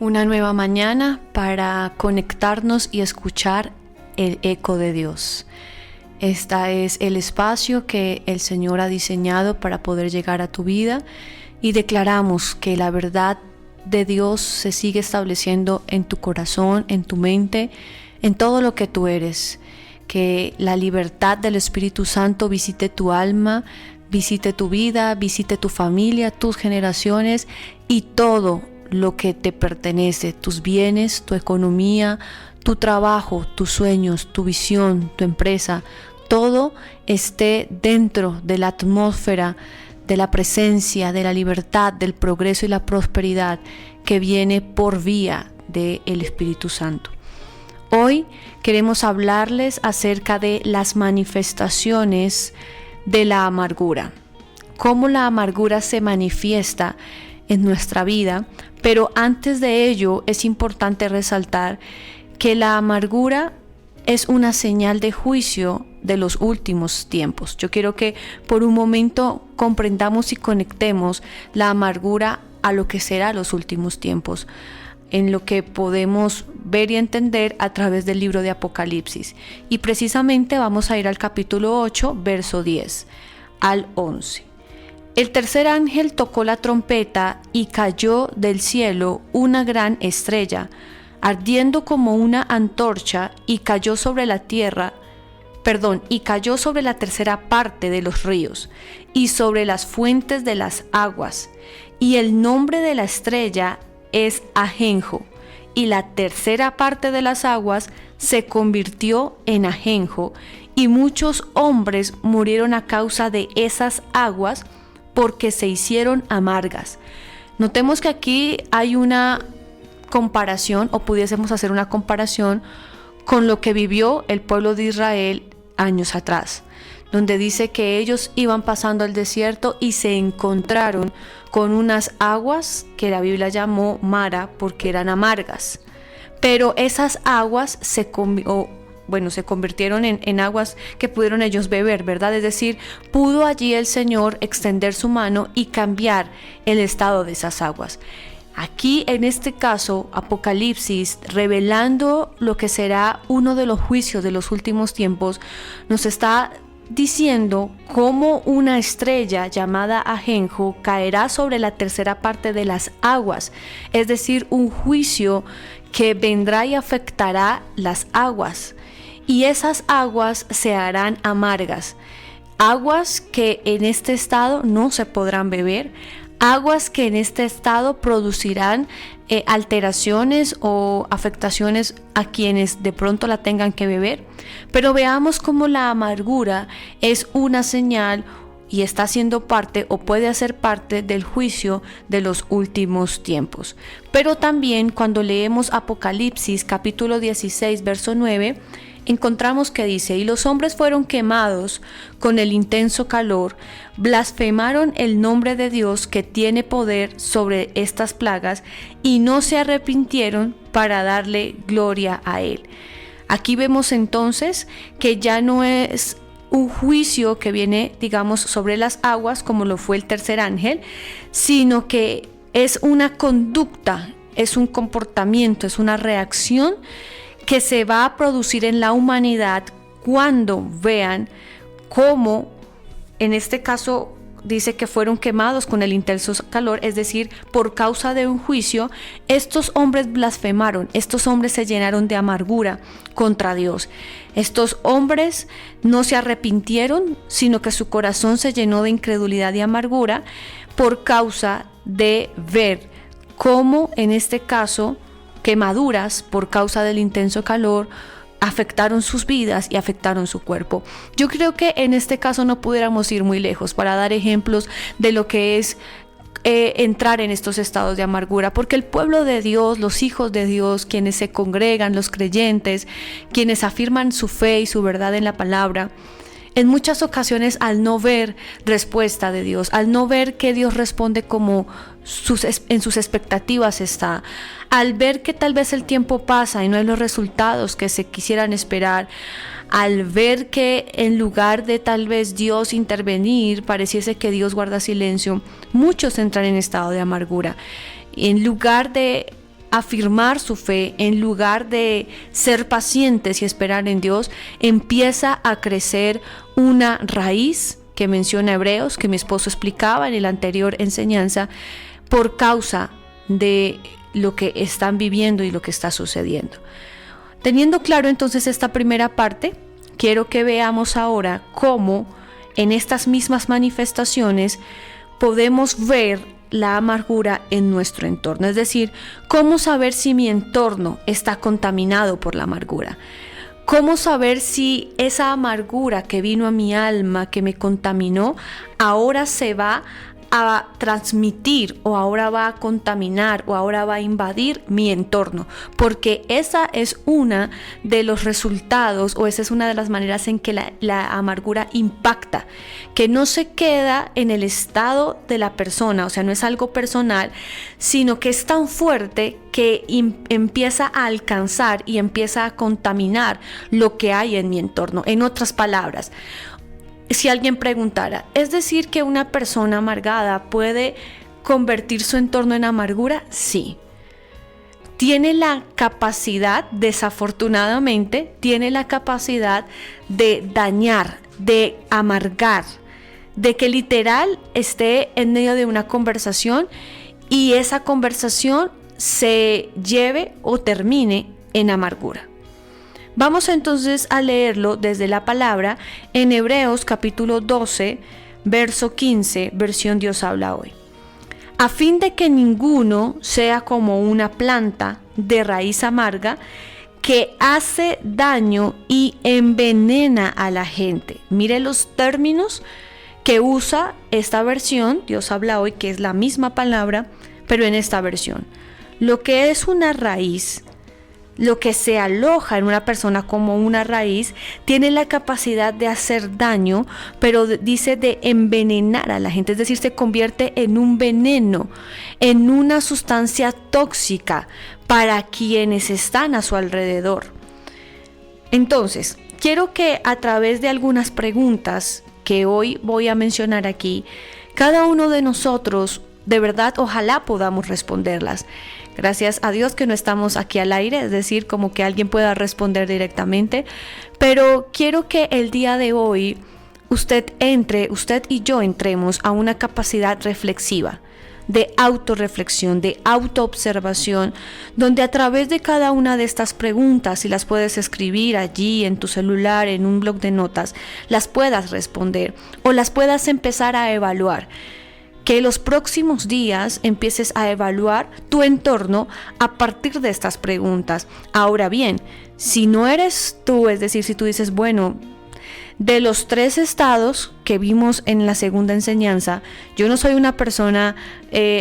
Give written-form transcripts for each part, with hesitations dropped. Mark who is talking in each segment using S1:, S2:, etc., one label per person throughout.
S1: Una nueva mañana para conectarnos y escuchar el eco de Dios. Este es el espacio que el Señor ha diseñado para poder llegar a tu vida y declaramos que la verdad de Dios se sigue estableciendo en tu corazón, en tu mente, en todo lo que tú eres. Que la libertad del Espíritu Santo visite tu alma, visite tu vida, visite tu familia, tus generaciones y todo lo que te pertenece, tus bienes, tu economía, tu trabajo, tus sueños, tu visión, tu empresa, todo esté dentro de la atmósfera, de la presencia, de la libertad, del progreso y la prosperidad que viene por vía del Espíritu Santo. Hoy queremos hablarles acerca de las manifestaciones de la amargura, cómo la amargura se manifiesta en nuestra vida, pero antes de ello es importante resaltar que la amargura es una señal de juicio de los últimos tiempos. Yo quiero que por un momento comprendamos y conectemos la amargura a lo que será los últimos tiempos, en lo que podemos ver y entender a través del libro de Apocalipsis. Y precisamente vamos a ir al capítulo 8, verso 10 al 11. El tercer ángel tocó la trompeta y cayó del cielo una gran estrella, ardiendo como una antorcha, y cayó sobre la tercera parte de los ríos y sobre las fuentes de las aguas. Y el nombre de la estrella es ajenjo, y la tercera parte de las aguas se convirtió en ajenjo, y muchos hombres murieron a causa de esas aguas, porque se hicieron amargas. Notemos que aquí hay una comparación, o pudiésemos hacer una comparación con lo que vivió el pueblo de Israel años atrás, donde dice que ellos iban pasando el desierto y se encontraron con unas aguas que la Biblia llamó Mara porque eran amargas, pero esas aguas se convirtieron en aguas que pudieron ellos beber, ¿verdad? Es decir, pudo allí el Señor extender su mano y cambiar el estado de esas aguas. Aquí, en este caso, Apocalipsis, revelando lo que será uno de los juicios de los últimos tiempos, nos está diciendo cómo una estrella llamada ajenjo caerá sobre la tercera parte de las aguas, es decir, un juicio que vendrá y afectará las aguas. Y esas aguas se harán amargas, aguas que en este estado no se podrán beber, aguas que en este estado producirán alteraciones o afectaciones a quienes de pronto la tengan que beber. Pero veamos cómo la amargura es una señal y está siendo parte o puede hacer parte del juicio de los últimos tiempos. Pero también cuando leemos Apocalipsis capítulo 16 verso 9, encontramos que dice: y los hombres fueron quemados con el intenso calor, blasfemaron el nombre de Dios que tiene poder sobre estas plagas y no se arrepintieron para darle gloria a él. Aquí vemos entonces que ya no es un juicio que viene, digamos, sobre las aguas como lo fue el tercer ángel, sino que es una conducta, es un comportamiento, es una reacción que se va a producir en la humanidad cuando vean cómo, en este caso dice que fueron quemados con el intenso calor, es decir, por causa de un juicio, estos hombres blasfemaron, estos hombres se llenaron de amargura contra Dios. Estos hombres no se arrepintieron, sino que su corazón se llenó de incredulidad y amargura por causa de ver cómo, en este caso, quemaduras por causa del intenso calor afectaron sus vidas y afectaron su cuerpo. Yo creo que en este caso no pudiéramos ir muy lejos para dar ejemplos de lo que es entrar en estos estados de amargura, porque el pueblo de Dios, los hijos de Dios, quienes se congregan, los creyentes, quienes afirman su fe y su verdad en la palabra, en muchas ocasiones, al no ver respuesta de Dios, al no ver que Dios responde como en sus expectativas está, al ver que tal vez el tiempo pasa y no hay los resultados que se quisieran esperar, al ver que en lugar de tal vez Dios intervenir, pareciese que Dios guarda silencio, muchos entran en estado de amargura. En lugar de afirmar su fe, en lugar de ser pacientes y esperar en Dios, empieza a crecer una raíz que menciona Hebreos, que mi esposo explicaba en la anterior enseñanza, por causa de lo que están viviendo y lo que está sucediendo. Teniendo claro entonces esta primera parte, quiero que veamos ahora cómo en estas mismas manifestaciones podemos ver la amargura en nuestro entorno. Es decir, cómo saber si mi entorno está contaminado por la amargura. Cómo saber si esa amargura que vino a mi alma, que me contaminó, ahora se va a transmitir o ahora va a contaminar o ahora va a invadir mi entorno, porque esa es una de los resultados o esa es una de las maneras en que la amargura impacta, que no se queda en el estado de la persona, o sea, no es algo personal, sino que es tan fuerte que empieza a alcanzar y empieza a contaminar lo que hay en mi entorno. En otras palabras, si alguien preguntara, ¿es decir que una persona amargada puede convertir su entorno en amargura? Sí. Tiene la capacidad, desafortunadamente, tiene la capacidad de dañar, de amargar, de que literal esté en medio de una conversación y esa conversación se lleve o termine en amargura. Vamos entonces a leerlo desde la palabra en Hebreos capítulo 12, verso 15, versión Dios habla hoy. A fin de que ninguno sea como una planta de raíz amarga que hace daño y envenena a la gente. Mire los términos que usa esta versión, Dios habla hoy, que es la misma palabra, pero en esta versión. Lo que es una raíz, lo que se aloja en una persona como una raíz, tiene la capacidad de hacer daño, pero dice de envenenar a la gente, es decir, se convierte en un veneno, en una sustancia tóxica para quienes están a su alrededor. Entonces, quiero que a través de algunas preguntas que hoy voy a mencionar aquí, cada uno de nosotros, de verdad, ojalá podamos responderlas. Gracias a Dios que no estamos aquí al aire, es decir, como que alguien pueda responder directamente, pero quiero que el día de hoy usted y yo entremos a una capacidad reflexiva, de autorreflexión, de autoobservación, donde a través de cada una de estas preguntas, si las puedes escribir allí en tu celular, en un bloc de notas, las puedas responder o las puedas empezar a evaluar. Que los próximos días empieces a evaluar tu entorno a partir de estas preguntas. Ahora bien, si no eres tú, es decir, si tú dices, bueno, de los 3 estados que vimos en la segunda enseñanza, yo no soy una persona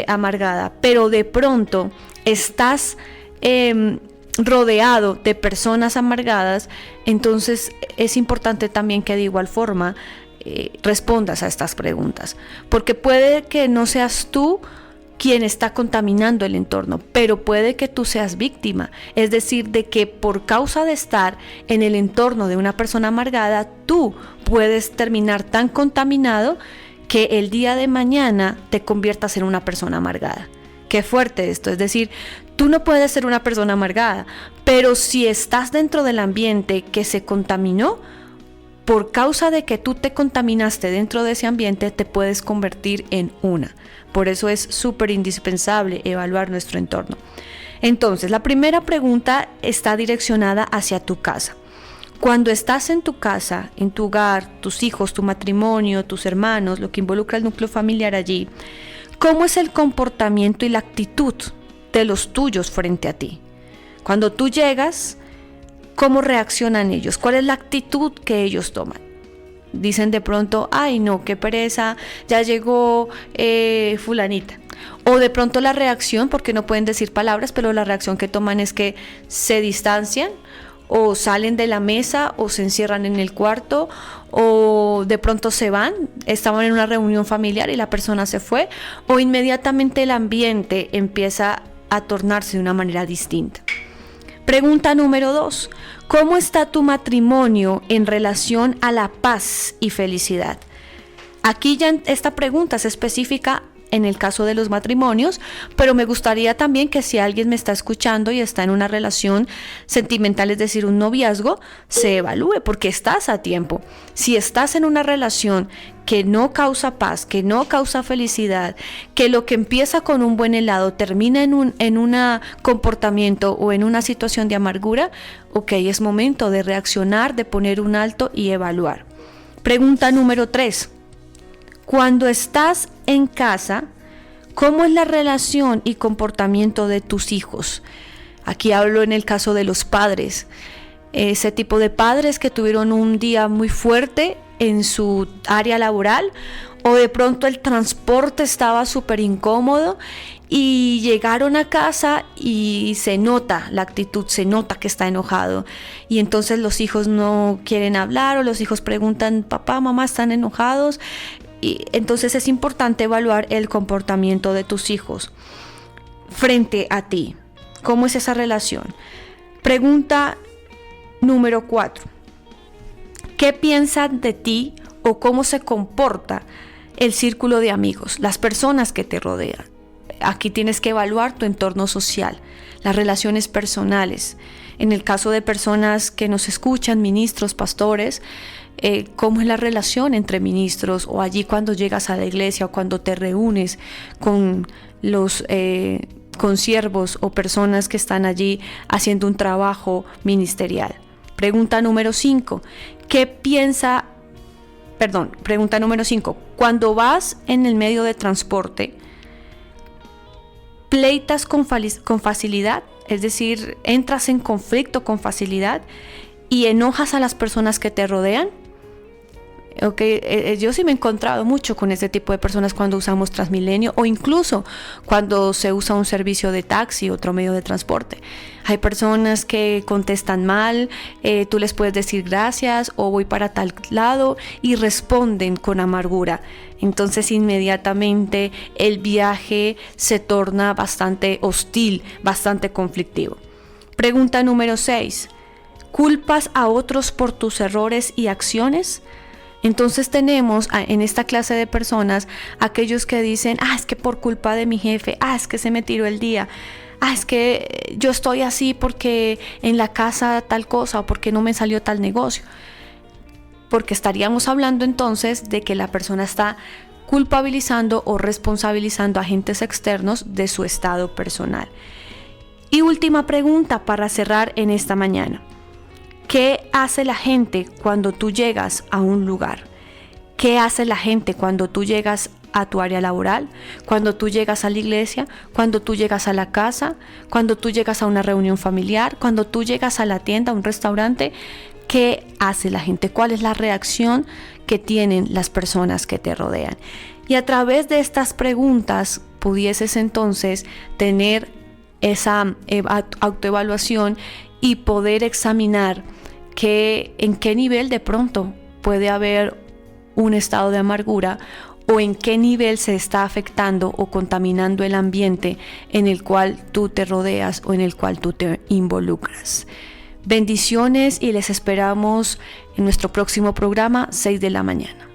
S1: amargada, pero de pronto estás rodeado de personas amargadas, entonces es importante también que de igual forma respondas a estas preguntas, porque puede que no seas tú quien está contaminando el entorno, pero puede que tú seas víctima, es decir, de que por causa de estar en el entorno de una persona amargada, tú puedes terminar tan contaminado que el día de mañana te conviertas en una persona amargada. Qué fuerte esto, es decir, tú no puedes ser una persona amargada, pero si estás dentro del ambiente que se contaminó, por causa de que tú te contaminaste dentro de ese ambiente, te puedes convertir en una. Por eso es súper indispensable evaluar nuestro entorno. Entonces, la primera pregunta está direccionada hacia tu casa. Cuando estás en tu casa, en tu hogar, tus hijos, tu matrimonio, tus hermanos, lo que involucra el núcleo familiar allí, ¿cómo es el comportamiento y la actitud de los tuyos frente a ti? Cuando tú llegas, ¿cómo reaccionan ellos? ¿Cuál es la actitud que ellos toman? Dicen de pronto, ay no, qué pereza, ya llegó fulanita. O de pronto la reacción, porque no pueden decir palabras, pero la reacción que toman es que se distancian o salen de la mesa o se encierran en el cuarto o de pronto se van, estaban en una reunión familiar y la persona se fue, o inmediatamente el ambiente empieza a tornarse de una manera distinta. Pregunta número 2. ¿Cómo está tu matrimonio en relación a la paz y felicidad? Aquí ya esta pregunta es específica en el caso de los matrimonios, pero me gustaría también que si alguien me está escuchando y está en una relación sentimental, es decir, un noviazgo, se evalúe porque estás a tiempo. Si estás en una relación que no causa paz, que no causa felicidad, que lo que empieza con un buen helado termina en un comportamiento o en una situación de amargura, ok, es momento de reaccionar, de poner un alto y evaluar. Pregunta número 3. Cuando estás en casa, ¿cómo es la relación y comportamiento de tus hijos? Aquí hablo en el caso de los padres. Ese tipo de padres que tuvieron un día muy fuerte en su área laboral, o de pronto el transporte estaba súper incómodo y llegaron a casa y se nota la actitud, se nota que está enojado, y entonces los hijos no quieren hablar, o los hijos preguntan, papá, mamá, ¿están enojados? Y entonces es importante evaluar el comportamiento de tus hijos frente a ti. ¿Cómo es esa relación? Pregunta número 4. ¿Qué piensan de ti o cómo se comporta el círculo de amigos, las personas que te rodean? Aquí tienes que evaluar tu entorno social, las relaciones personales. En el caso de personas que nos escuchan, ministros, pastores, cómo es la relación entre ministros, o allí cuando llegas a la iglesia o cuando te reúnes con los consiervos o personas que están allí haciendo un trabajo ministerial. Pregunta número 5. Pregunta número 5. Cuando vas en el medio de transporte, ¿pleitas con facilidad? Es decir, ¿entras en conflicto con facilidad y enojas a las personas que te rodean? Yo sí me he encontrado mucho con este tipo de personas cuando usamos Transmilenio, o incluso cuando se usa un servicio de taxi, otro medio de transporte. Hay personas que contestan mal, tú les puedes decir gracias o voy para tal lado, y responden con amargura. Entonces inmediatamente el viaje se torna bastante hostil, bastante conflictivo. Pregunta número 6. ¿Culpas a otros por tus errores y acciones? Entonces tenemos en esta clase de personas aquellos que dicen, es que por culpa de mi jefe, es que se me tiró el día, es que yo estoy así porque en la casa tal cosa, o porque no me salió tal negocio. Porque estaríamos hablando entonces de que la persona está culpabilizando o responsabilizando a agentes externos de su estado personal. Y última pregunta para cerrar en esta mañana. ¿Qué hace la gente cuando tú llegas a un lugar? ¿Qué hace la gente cuando tú llegas a tu área laboral? Cuando tú llegas a la iglesia, cuando tú llegas a la casa, cuando tú llegas a una reunión familiar, cuando tú llegas a la tienda, a un restaurante. ¿Qué hace la gente? ¿Cuál es la reacción que tienen las personas que te rodean? Y a través de estas preguntas pudieses entonces tener esa autoevaluación y poder examinar en qué nivel de pronto puede haber un estado de amargura, o en qué nivel se está afectando o contaminando el ambiente en el cual tú te rodeas o en el cual tú te involucras. Bendiciones, y les esperamos en nuestro próximo programa, 6 de la mañana.